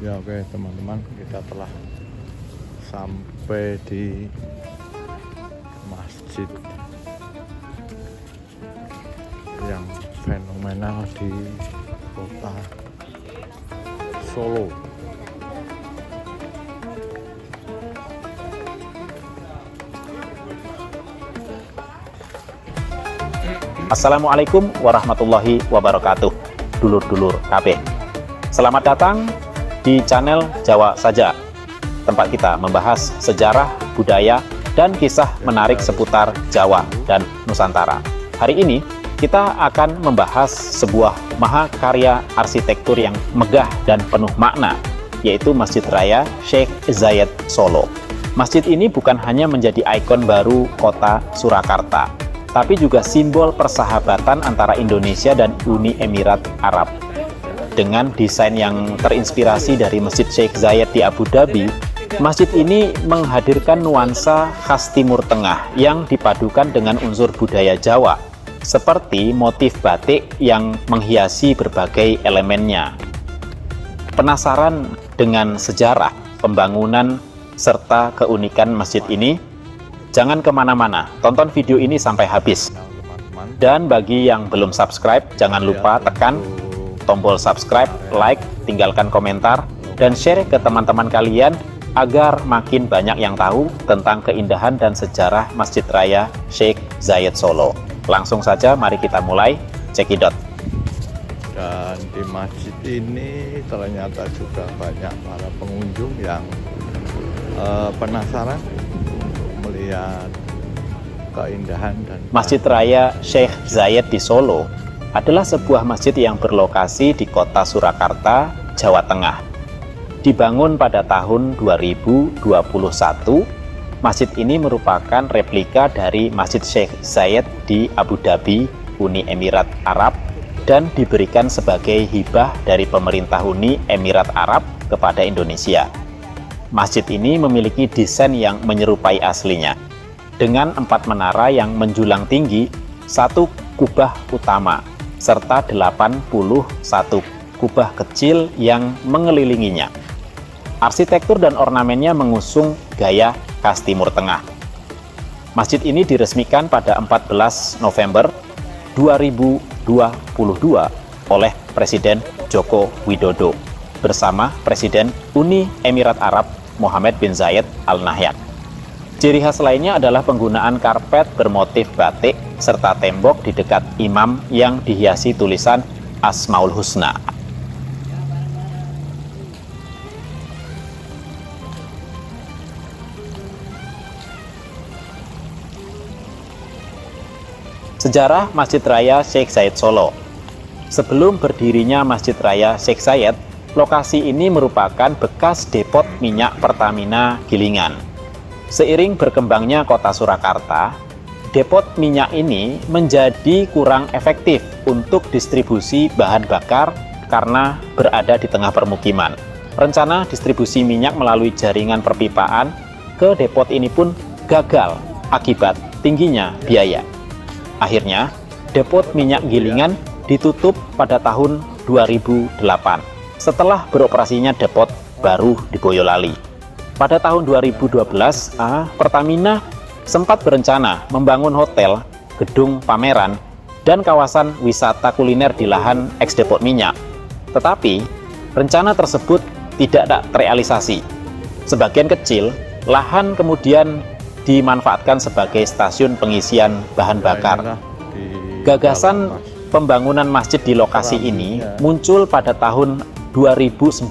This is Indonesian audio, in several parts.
Ya oke teman-teman, kita telah sampai di masjid yang fenomenal di kota Solo. Assalamualaikum warahmatullahi wabarakatuh, dulur-dulur KB. Selamat datang di channel Jawa Saja, tempat kita membahas sejarah, budaya, dan kisah menarik seputar Jawa dan Nusantara. Hari ini kita akan membahas sebuah mahakarya arsitektur yang megah dan penuh makna, yaitu Masjid Raya Syekh Zayed Solo. Masjid ini bukan hanya menjadi ikon baru kota Surakarta, tapi juga simbol persahabatan antara Indonesia dan Uni Emirat Arab. Dengan desain yang terinspirasi dari Masjid Syekh Zayed di Abu Dhabi, masjid ini menghadirkan nuansa khas Timur Tengah yang dipadukan dengan unsur budaya Jawa, seperti motif batik yang menghiasi berbagai elemennya. Penasaran dengan sejarah, pembangunan, serta keunikan masjid ini? Jangan kemana-mana, tonton video ini sampai habis. Dan bagi yang belum subscribe, jangan lupa tekan tombol subscribe, like, tinggalkan komentar, dan share ke teman-teman kalian agar makin banyak yang tahu tentang keindahan dan sejarah Masjid Raya Syekh Zayed Solo. Langsung saja, mari kita mulai cekidot. Dan di masjid ini ternyata juga banyak para pengunjung yang penasaran melihat keindahan dan Masjid Raya Syekh Zayed di Solo adalah sebuah masjid yang berlokasi di kota Surakarta, Jawa Tengah. Dibangun pada tahun 2021, masjid ini merupakan replika dari Masjid Syekh Zayed di Abu Dhabi, Uni Emirat Arab, dan diberikan sebagai hibah dari pemerintah Uni Emirat Arab kepada Indonesia. Masjid ini memiliki desain yang menyerupai aslinya, dengan 4 menara yang menjulang tinggi, 1 kubah utama, serta 81 kubah kecil yang mengelilinginya. Arsitektur dan ornamennya mengusung gaya khas Timur Tengah. Masjid ini diresmikan pada 14 November 2022 oleh Presiden Joko Widodo bersama Presiden Uni Emirat Arab Mohammed bin Zayed Al Nahyan. Ciri khas lainnya adalah penggunaan karpet bermotif batik serta tembok di dekat imam yang dihiasi tulisan Asmaul Husna. Sejarah Masjid Raya Syekh Zayed Solo. Sebelum berdirinya Masjid Raya Syekh Zayed, lokasi ini merupakan bekas depot minyak Pertamina Gilingan. Seiring berkembangnya kota Surakarta, depot minyak ini menjadi kurang efektif untuk distribusi bahan bakar karena berada di tengah permukiman. Rencana distribusi minyak melalui jaringan perpipaan ke depot ini pun gagal akibat tingginya biaya. Akhirnya, depot minyak Gilingan ditutup pada tahun 2008. Setelah beroperasinya depot baru di Boyolali. Pada tahun 2012, Pertamina sempat berencana membangun hotel, gedung pameran, dan kawasan wisata kuliner di lahan eks-depot minyak. Tetapi, rencana tersebut tidak terrealisasi. Sebagian kecil, lahan kemudian dimanfaatkan sebagai stasiun pengisian bahan bakar. Gagasan pembangunan masjid di lokasi ini muncul pada tahun 2019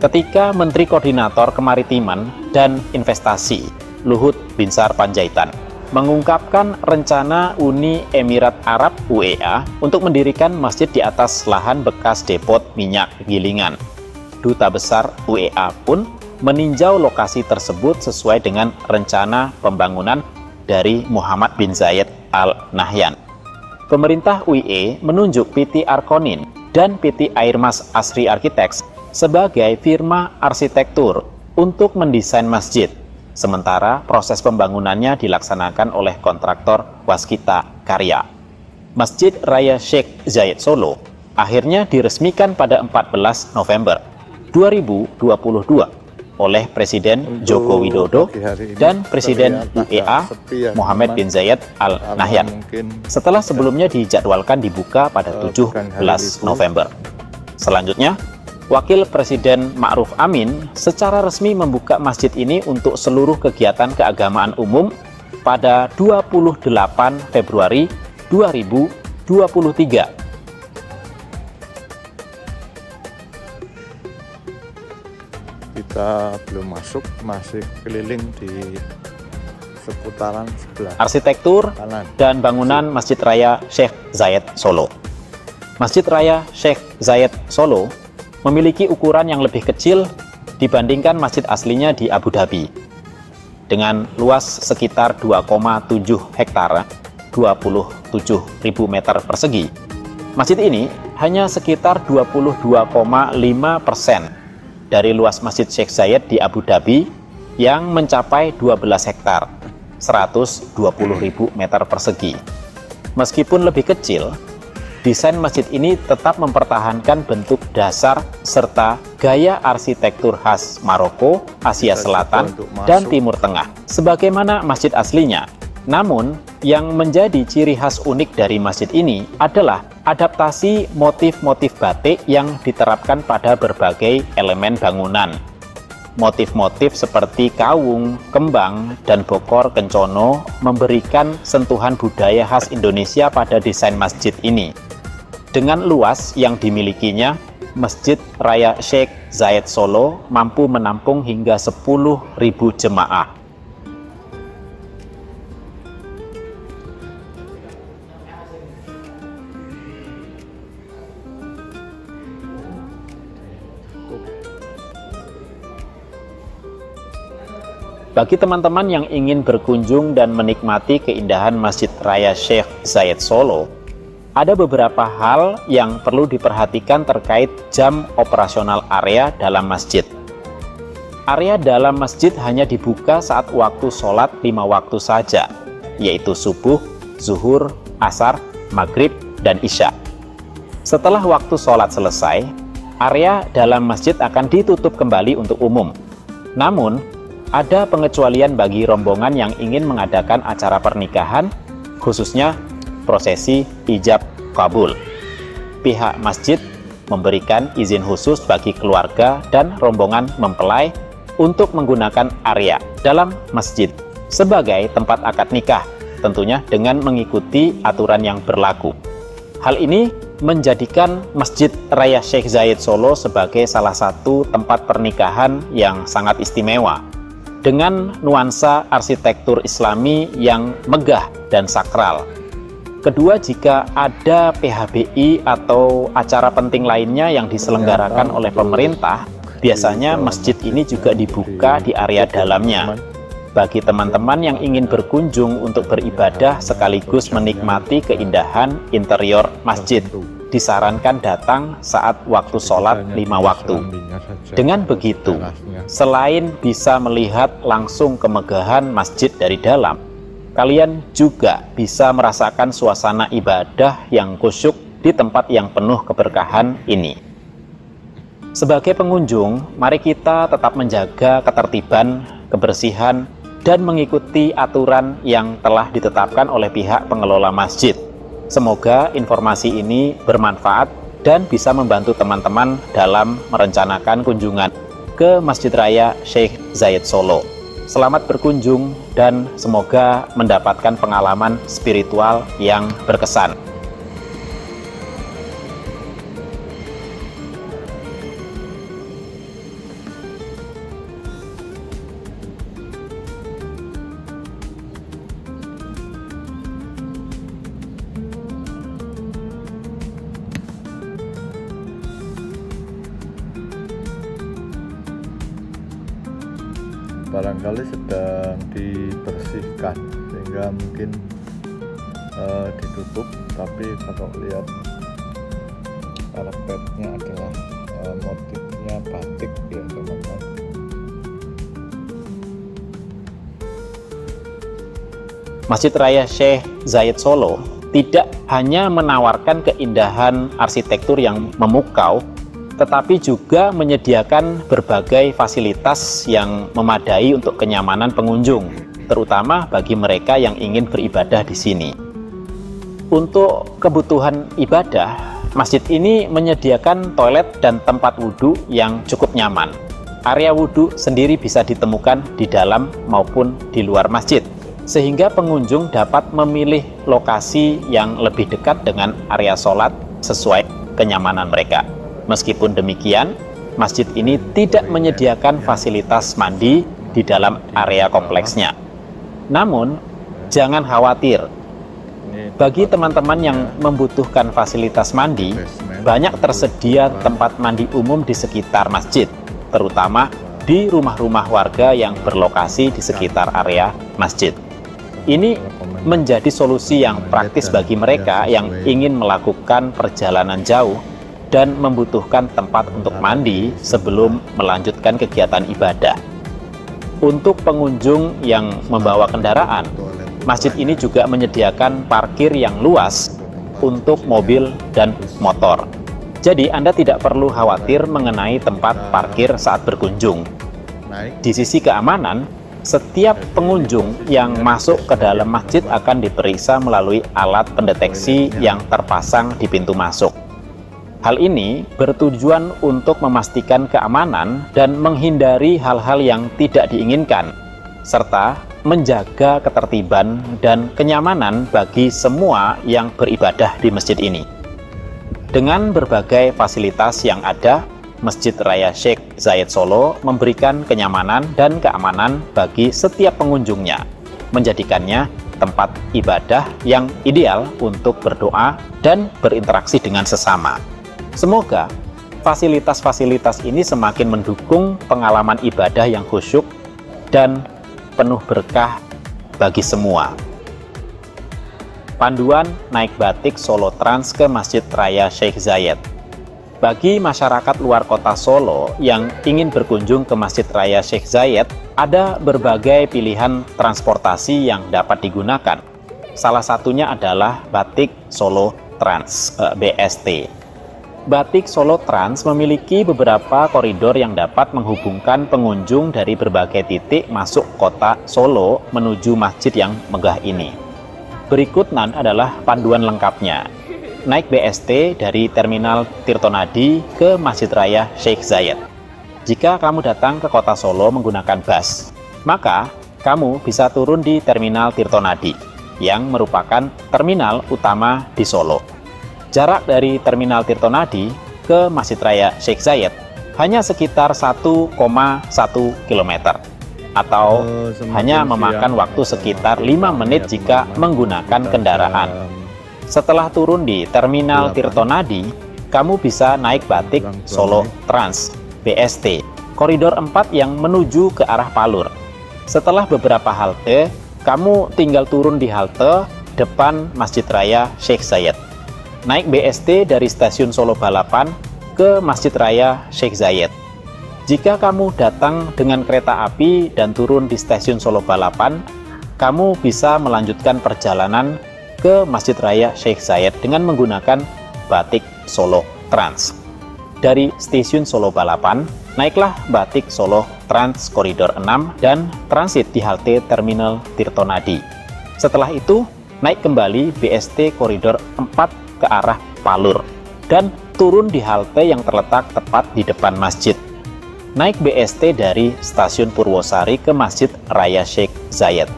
ketika Menteri Koordinator Kemaritiman dan Investasi Luhut Binsar Panjaitan mengungkapkan rencana Uni Emirat Arab UEA untuk mendirikan masjid di atas lahan bekas depot minyak Gilingan. Duta Besar UEA pun meninjau lokasi tersebut sesuai dengan rencana pembangunan dari Mohammed bin Zayed Al Nahyan. Pemerintah UE menunjuk PT Arkonin dan PT Airmas Asri Architects sebagai firma arsitektur untuk mendesain masjid, sementara proses pembangunannya dilaksanakan oleh kontraktor Waskita Karya. Masjid Raya Syekh Zayed Solo akhirnya diresmikan pada 14 November 2022 oleh Presiden Joko Widodo dan Presiden UEA Mohammed bin Zayed Al Nahyan setelah sebelumnya dijadwalkan dibuka pada 17 November. Selanjutnya, Wakil Presiden Ma'ruf Amin secara resmi membuka masjid ini untuk seluruh kegiatan keagamaan umum pada 28 Februari 2023. Kita belum masuk, masih keliling di seputaran sebelah arsitektur kanan dan bangunan Masjid Raya Sheikh Zayed Solo. Masjid Raya Sheikh Zayed Solo memiliki ukuran yang lebih kecil dibandingkan masjid aslinya di Abu Dhabi. Dengan luas sekitar 2,7 hektar, 27.000 meter persegi, masjid ini hanya sekitar 22,5% dari luas Masjid Sheikh Zayed di Abu Dhabi yang mencapai 12 hektar, 120.000 meter persegi. Meskipun lebih kecil, desain masjid ini tetap mempertahankan bentuk dasar serta gaya arsitektur khas Maroko, Asia Selatan, dan Timur Tengah, sebagaimana masjid aslinya. Namun, yang menjadi ciri khas unik dari masjid ini adalah adaptasi motif-motif batik yang diterapkan pada berbagai elemen bangunan. Motif-motif seperti kawung, kembang, dan bokor kencono memberikan sentuhan budaya khas Indonesia pada desain masjid ini. Dengan luas yang dimilikinya, Masjid Raya Sheikh Zayed Solo mampu menampung hingga 10.000 jemaah. Bagi teman-teman yang ingin berkunjung dan menikmati keindahan Masjid Raya Sheikh Zayed Solo, ada beberapa hal yang perlu diperhatikan terkait jam operasional area dalam masjid. Area dalam masjid hanya dibuka saat waktu sholat 5 waktu saja, yaitu subuh, zuhur, asar, maghrib, dan isya. Setelah waktu sholat selesai, area dalam masjid akan ditutup kembali untuk umum. Namun, ada pengecualian bagi rombongan yang ingin mengadakan acara pernikahan, khususnya prosesi ijab kabul. Pihak masjid memberikan izin khusus bagi keluarga dan rombongan mempelai untuk menggunakan area dalam masjid sebagai tempat akad nikah, tentunya dengan mengikuti aturan yang berlaku. Hal ini menjadikan Masjid Raya Sheikh Zayed Solo sebagai salah satu tempat pernikahan yang sangat istimewa, dengan nuansa arsitektur Islami yang megah dan sakral. Kedua, jika ada PHBI atau acara penting lainnya yang diselenggarakan oleh pemerintah, biasanya masjid ini juga dibuka di area dalamnya. Bagi teman-teman yang ingin berkunjung untuk beribadah sekaligus menikmati keindahan interior masjid, disarankan datang saat waktu sholat 5 waktu. Dengan begitu, selain bisa melihat langsung kemegahan masjid dari dalam, kalian juga bisa merasakan suasana ibadah yang khusyuk di tempat yang penuh keberkahan ini. Sebagai pengunjung, mari kita tetap menjaga ketertiban, kebersihan, dan mengikuti aturan yang telah ditetapkan oleh pihak pengelola masjid. Semoga informasi ini bermanfaat dan bisa membantu teman-teman dalam merencanakan kunjungan ke Masjid Raya Sheikh Zayed Solo. Selamat berkunjung dan semoga mendapatkan pengalaman spiritual yang berkesan. Barangkali sedang dibersihkan sehingga mungkin ditutup, tapi kalau lihat karpetnya adalah motifnya batik ya teman-teman. Masjid Raya Sheikh Zayed Solo tidak hanya menawarkan keindahan arsitektur yang memukau, tetapi juga menyediakan berbagai fasilitas yang memadai untuk kenyamanan pengunjung, terutama bagi mereka yang ingin beribadah di sini. Untuk kebutuhan ibadah, masjid ini menyediakan toilet dan tempat wudhu yang cukup nyaman. Area wudhu sendiri bisa ditemukan di dalam maupun di luar masjid, sehingga pengunjung dapat memilih lokasi yang lebih dekat dengan area sholat sesuai kenyamanan mereka. Meskipun demikian, masjid ini tidak menyediakan fasilitas mandi di dalam area kompleksnya. Namun, jangan khawatir. Bagi teman-teman yang membutuhkan fasilitas mandi, banyak tersedia tempat mandi umum di sekitar masjid, terutama di rumah-rumah warga yang berlokasi di sekitar area masjid. Ini menjadi solusi yang praktis bagi mereka yang ingin melakukan perjalanan jauh dan membutuhkan tempat untuk mandi sebelum melanjutkan kegiatan ibadah. Untuk pengunjung yang membawa kendaraan, masjid ini juga menyediakan parkir yang luas untuk mobil dan motor. Jadi Anda tidak perlu khawatir mengenai tempat parkir saat berkunjung. Di sisi keamanan, setiap pengunjung yang masuk ke dalam masjid akan diperiksa melalui alat pendeteksi yang terpasang di pintu masuk. Hal ini bertujuan untuk memastikan keamanan dan menghindari hal-hal yang tidak diinginkan, serta menjaga ketertiban dan kenyamanan bagi semua yang beribadah di masjid ini. Dengan berbagai fasilitas yang ada, Masjid Raya Syekh Zayed Solo memberikan kenyamanan dan keamanan bagi setiap pengunjungnya, menjadikannya tempat ibadah yang ideal untuk berdoa dan berinteraksi dengan sesama. Semoga fasilitas-fasilitas ini semakin mendukung pengalaman ibadah yang khusyuk dan penuh berkah bagi semua. Panduan naik batik Solo Trans ke Masjid Raya Syekh Zayed. Bagi masyarakat luar kota Solo yang ingin berkunjung ke Masjid Raya Syekh Zayed, ada berbagai pilihan transportasi yang dapat digunakan. Salah satunya adalah Batik Solo Trans, BST. Batik Solo Trans memiliki beberapa koridor yang dapat menghubungkan pengunjung dari berbagai titik masuk kota Solo menuju masjid yang megah ini. Berikut adalah panduan lengkapnya. Naik BST dari Terminal Tirtonadi ke Masjid Raya Syekh Zayed. Jika kamu datang ke kota Solo menggunakan bus, maka kamu bisa turun di Terminal Tirtonadi, yang merupakan terminal utama di Solo. Jarak dari Terminal Tirtonadi ke Masjid Raya Syekh Zayed hanya sekitar 1,1 km, atau hanya memakan waktu sekitar 5 menit jika menggunakan kendaraan. Setelah turun di Terminal Tirtonadi, kamu bisa naik Batik Solo Trans, BST, koridor 4 yang menuju ke arah Palur. Setelah beberapa halte, kamu tinggal turun di halte depan Masjid Raya Syekh Zayed. Naik BST dari stasiun Solo Balapan ke Masjid Raya Syekh Zayed. Jika kamu datang dengan kereta api dan turun di stasiun Solo Balapan, kamu bisa melanjutkan perjalanan ke Masjid Raya Syekh Zayed dengan menggunakan Batik Solo Trans. Dari stasiun Solo Balapan, naiklah Batik Solo Trans koridor 6 dan transit di halte Terminal Tirtonadi. Setelah itu, naik kembali BST koridor 4 ke arah Palur dan turun di halte yang terletak tepat di depan masjid. Naik BST dari stasiun Purwosari ke Masjid Raya Syekh Zayed.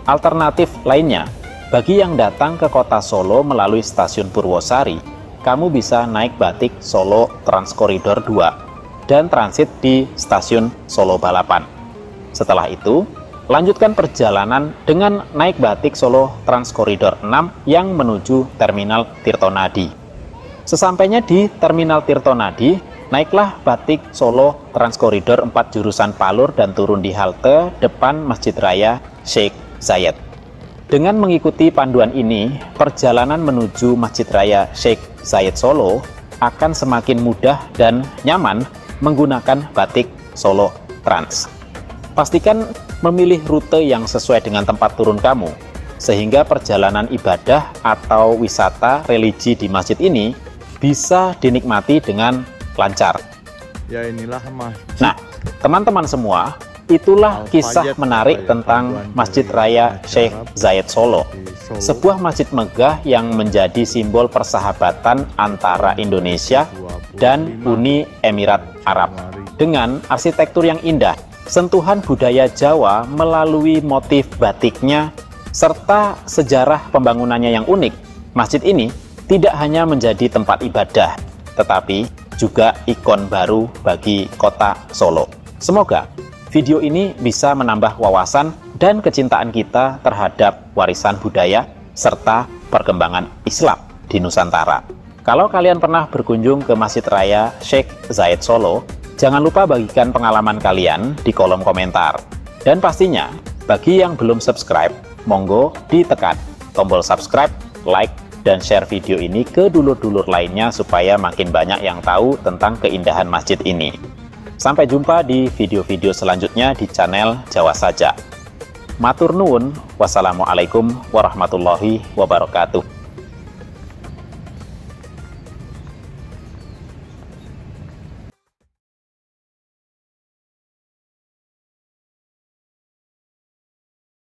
Alternatif lainnya, bagi yang datang ke kota Solo melalui stasiun Purwosari, kamu bisa naik Batik Solo Trans Koridor 2 dan transit di stasiun Solo Balapan. Setelah itu, lanjutkan perjalanan dengan naik Batik Solo Trans Koridor 6 yang menuju Terminal Tirtonadi. Sesampainya di Terminal Tirtonadi, naiklah Batik Solo Trans Koridor 4 jurusan Palur dan turun di halte depan Masjid Raya Syekh Zayed. Dengan mengikuti panduan ini, perjalanan menuju Masjid Raya Syekh Zayed Solo akan semakin mudah dan nyaman menggunakan Batik Solo Trans. Pastikan memilih rute yang sesuai dengan tempat turun kamu, sehingga perjalanan ibadah atau wisata religi di masjid ini bisa dinikmati dengan lancar. Ya inilah masjid. Nah, teman-teman semua, itulah kisah menarik tentang Masjid Raya Syekh Zayed Solo. Sebuah masjid megah yang menjadi simbol persahabatan antara Indonesia dan Uni Emirat Arab. Dengan arsitektur yang indah, sentuhan budaya Jawa melalui motif batiknya, serta sejarah pembangunannya yang unik, masjid ini tidak hanya menjadi tempat ibadah, tetapi juga ikon baru bagi kota Solo. Semoga video ini bisa menambah wawasan dan kecintaan kita terhadap warisan budaya serta perkembangan Islam di Nusantara. Kalau kalian pernah berkunjung ke Masjid Raya Syekh Zayed Solo, jangan lupa bagikan pengalaman kalian di kolom komentar. Dan pastinya, bagi yang belum subscribe, monggo ditekan tombol subscribe, like, dan share video ini ke dulur-dulur lainnya supaya makin banyak yang tahu tentang keindahan masjid ini. Sampai jumpa di video-video selanjutnya di channel Jawa Saja. Matur nuwun, wassalamualaikum warahmatullahi wabarakatuh.